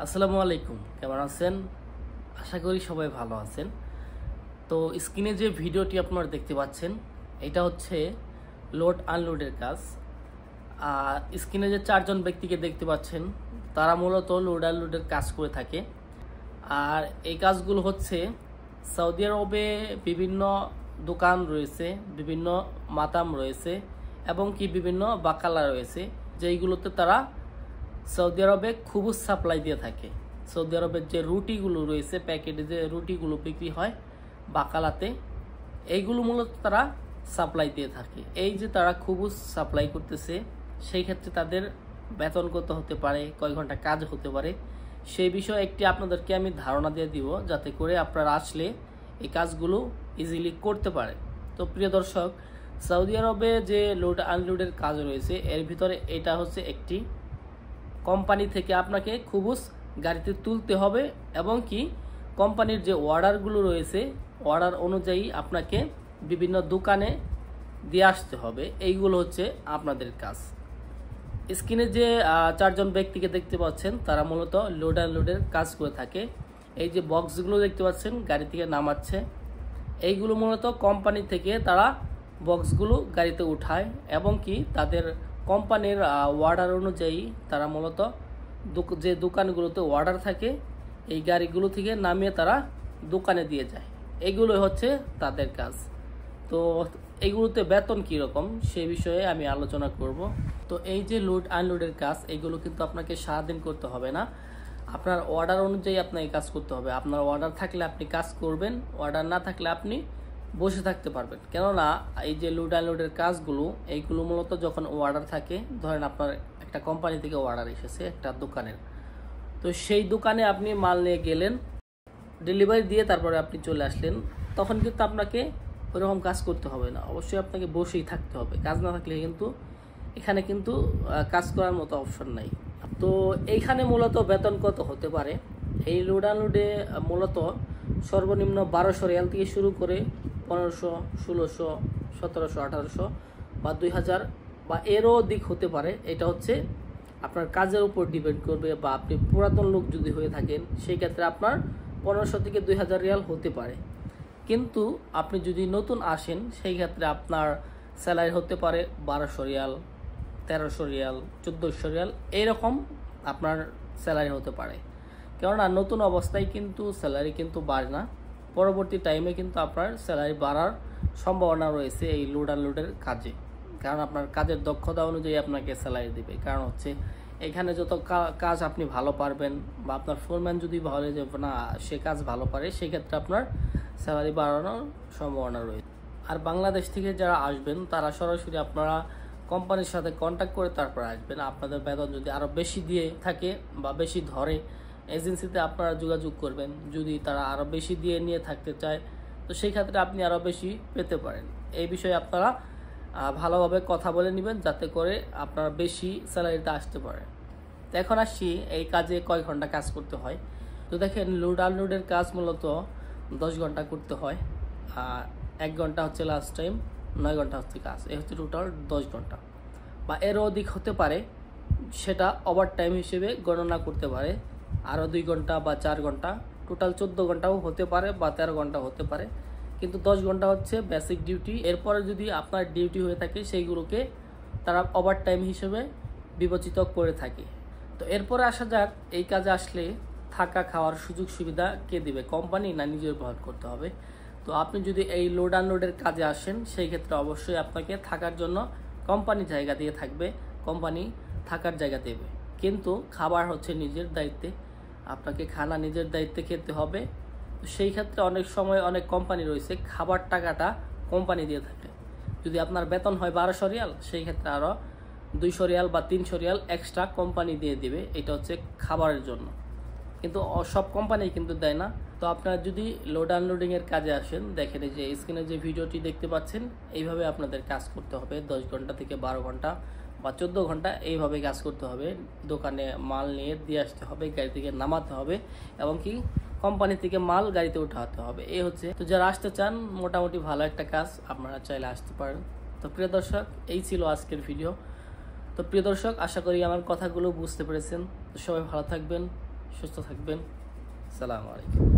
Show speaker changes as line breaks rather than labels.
আসসালামু আলাইকুম, কেমন আছেন? আশা করি সবাই ভালো আছেন। তো স্ক্রিনে যে ভিডিওটি আপনারা দেখতে পাচ্ছেন, এটা হচ্ছে লোড আনলোডের কাজ। আর স্ক্রিনে যে চারজন ব্যক্তিকে দেখতে পাচ্ছেন, তারা মূলত লোড আনলোডের কাজ করে থাকে। আর এই কাজগুলো হচ্ছে সৌদি আরবে বিভিন্ন দোকান রয়েছে, বিভিন্ন মাতাম রয়েছে এবং কি বিভিন্ন বাকালা রয়েছে, যেইগুলোতে তারা সৌদি আরবে খুবই সাপ্লাই দিয়ে থাকে। সৌদি আরবের যে রুটিগুলো রয়েছে, প্যাকেটে যে রুটিগুলো বিক্রি হয় বাকালাতে, এইগুলো মূলত তারা সাপ্লাই দিয়ে থাকে। এই যে তারা খুবই সাপ্লাই করতেছে, সেই ক্ষেত্রে তাদের বেতন কত হতে পারে, কয় ঘন্টা কাজ হতে পারে, সেই বিষয়ে একটি আপনাদেরকে আমি ধারণা দিয়ে দিব, যাতে করে আপনারা আসলে এই কাজগুলো ইজিলি করতে পারে। তো প্রিয় দর্শক, সৌদি আরবে যে লোড আনলোডের কাজ রয়েছে, এর ভিতরে এটা হচ্ছে একটি কোম্পানি থেকে আপনাকে খুবুস গাড়িতে তুলতে হবে এবং কি কোম্পানির যে অর্ডারগুলো রয়েছে, অর্ডার অনুযায়ী আপনাকে বিভিন্ন দোকানে দিয়ে আসতে হবে। এইগুলো হচ্ছে আপনাদের কাজ। স্ক্রিনে যে চারজন ব্যক্তিকে দেখতে পাচ্ছেন, তারা মূলত লোড আনলোডের কাজ করে থাকে। এই যে বক্সগুলো দেখতে পাচ্ছেন গাড়ি থেকে নামাচ্ছে, এইগুলো মূলত কোম্পানি থেকে তারা বক্সগুলো গাড়িতে উঠায় এবং কি তাদের কোম্পানির অর্ডার অনুযায়ী তারা মূলত যে দোকানগুলোতে অর্ডার থাকে, এই গাড়িগুলো থেকে নামিয়ে তারা দোকানে দিয়ে যায়। এগুলো হচ্ছে তাদের কাজ। তো এইগুলোতে বেতন কীরকম সে বিষয়ে আমি আলোচনা করব। তো এই যে লোড আনলোডের কাজ, এগুলো কিন্তু আপনাকে সারাদিন করতে হবে না, আপনার অর্ডার অনুযায়ী আপনাকে কাজ করতে হবে। আপনার অর্ডার থাকলে আপনি কাজ করবেন, অর্ডার না থাকলে আপনি বসে থাকতে পারবেন। কেননা এই যে লোড আনলোডের কাজগুলো, এইগুলো মূলত যখন অর্ডার থাকে, ধরেন আপনার একটা কোম্পানি থেকে অর্ডার এসেছে একটা দোকানের, তো সেই দোকানে আপনি মাল নিয়ে গেলেন, ডেলিভারি দিয়ে তারপরে আপনি চলে আসলেন, তখন কিন্তু আপনাকে ওইরকম কাজ করতে হবে না, অবশ্যই আপনাকে বসেই থাকতে হবে। কাজ না থাকলে কিন্তু এখানে কিন্তু কাজ করার মতো অপশন নাই। তো এইখানে মূলত বেতন কত হতে পারে, এই লোড আনলোডে মূলত সর্বনিম্ন 1200 রিয়াল থেকে শুরু করে 1500, 1600, 1700, 1800 বা 2000 বা এরও অধিক হতে পারে। এটা হচ্ছে আপনার কাজের উপর ডিপেন্ড করবে, বা আপনি পুরাতন লোক যদি হয়ে থাকেন, সেই ক্ষেত্রে আপনার 1500 থেকে 2000 রিয়াল হতে পারে। কিন্তু আপনি যদি নতুন আসেন, সেই ক্ষেত্রে আপনার স্যালারি হতে পারে 1200 রিয়াল, 1300 রিয়াল, 1400 রিয়াল, এইরকম আপনার স্যালারি হতে পারে। কেননা নতুন অবস্থায় কিন্তু স্যালারি কিন্তু বাড়ে না, পরবর্তী টাইমে কিন্তু আপনার স্যালারি বাড়ার সম্ভাবনা রয়েছে এই লোড আনলোডের কাজে। কারণ আপনার কাজের দক্ষতা অনুযায়ী আপনাকে স্যালারি দেবে। কারণ হচ্ছে এখানে যত কাজ আপনি ভালো পারবেন, বা আপনার ফোরম্যান যদি বলে যে না সে কাজ ভালো পারে, সেক্ষেত্রে আপনার স্যালারি বাড়ানোর সম্ভাবনা রয়েছে। আর বাংলাদেশ থেকে যারা আসবেন, তারা সরাসরি আপনারা কোম্পানির সাথে কন্ট্যাক্ট করে তারপর আসবেন। আপনাদের বেতন যদি আরও বেশি দিয়ে থাকে বা বেশি ধরে, এজেন্সিতে আপনারা যোগাযোগ করবেন। যদি তারা আরও বেশি দিয়ে নিয়ে থাকতে চায়, তো সেই ক্ষেত্রে আপনি আরও বেশি পেতে পারেন। এই বিষয়ে আপনারা ভালোভাবে কথা বলে নেবেন, যাতে করে আপনারা বেশি স্যালারিতে আসতে পারে। তো এখন আসছি এই কাজে কয় ঘন্টা কাজ করতে হয়। তো দেখেন, লোড আনলোডের কাজ মূলত 10 ঘন্টা করতে হয়, 1 ঘন্টা হচ্ছে লাস্ট টাইম, 9 ঘন্টা হচ্ছে কাজ। এই হচ্ছে টোটাল 10 ঘন্টা বা এরও অধিক হতে পারে, সেটা ওভার টাইম হিসেবে গণনা করতে পারে। আরও 2 ঘন্টা বা 4 ঘন্টা, টোটাল 14 ঘন্টাও হতে পারে বা 13 ঘন্টা হতে পারে। কিন্তু 10 ঘন্টা হচ্ছে বেসিক ডিউটি। এরপরে যদি আপনার ডিউটি হয়ে থাকে, সেইগুলোকে তারা ওভার টাইম হিসেবে বিবেচিত করে থাকে। তো এরপরে আসা যাক, এই কাজে আসলে থাকা খাওয়ার সুযোগ সুবিধা কে দিবে, কোম্পানি না নিজের বহন করতে হবে? তো আপনি যদি এই লোড আনলোডের কাজে আসেন, সেই ক্ষেত্রে অবশ্যই আপনাকে থাকার জন্য কোম্পানি জায়গা দিয়ে থাকবে, কোম্পানি থাকার জায়গা দেবে। কিন্তু খাবার হচ্ছে নিজের দায়িত্বে, আপনাকে খানা নিজের দায়িত্বে খেতে হবে। তো সেই ক্ষেত্রে অনেক সময় অনেক কোম্পানি রয়েছে খাবার টাকাটা কোম্পানি দিয়ে থাকে। যদি আপনার বেতন হয় 1200 রিয়াল, সেই ক্ষেত্রে আরও 200 রিয়াল বা 300 রিয়াল এক্সট্রা কোম্পানি দিয়ে দিবে। এটা হচ্ছে খাবারের জন্য, কিন্তু সব কোম্পানি কিন্তু দেয় না। তো আপনারা যদি লোড আনলোডিংয়ের কাজে আসেন, দেখেন যে স্ক্রিনে যে ভিডিওটি দেখতে পাচ্ছেন, এইভাবে আপনাদের কাজ করতে হবে। 10 ঘন্টা থেকে 12 ঘন্টা বা 14 ঘন্টা এইভাবে কাজ করতে হবে। দোকানে মাল নিয়ে দিয়ে আসতে হবে, গাড়ি থেকে নামাতে হবে এবং কি কোম্পানি থেকে মাল গাড়িতে উঠাতে হবে। এই হচ্ছে, তো যারা আসতে চান, মোটামুটি ভালো একটা কাজ, আপনারা চাইলে আসতে পারেন। তো প্রিয় দর্শক, এই ছিল আজকের ভিডিও। তো প্রিয় দর্শক, আশা করি আমার কথাগুলো বুঝতে পেরেছেন। তো সবাই ভালো থাকবেন, সুস্থ থাকবেন। আসসালামু আলাইকুম।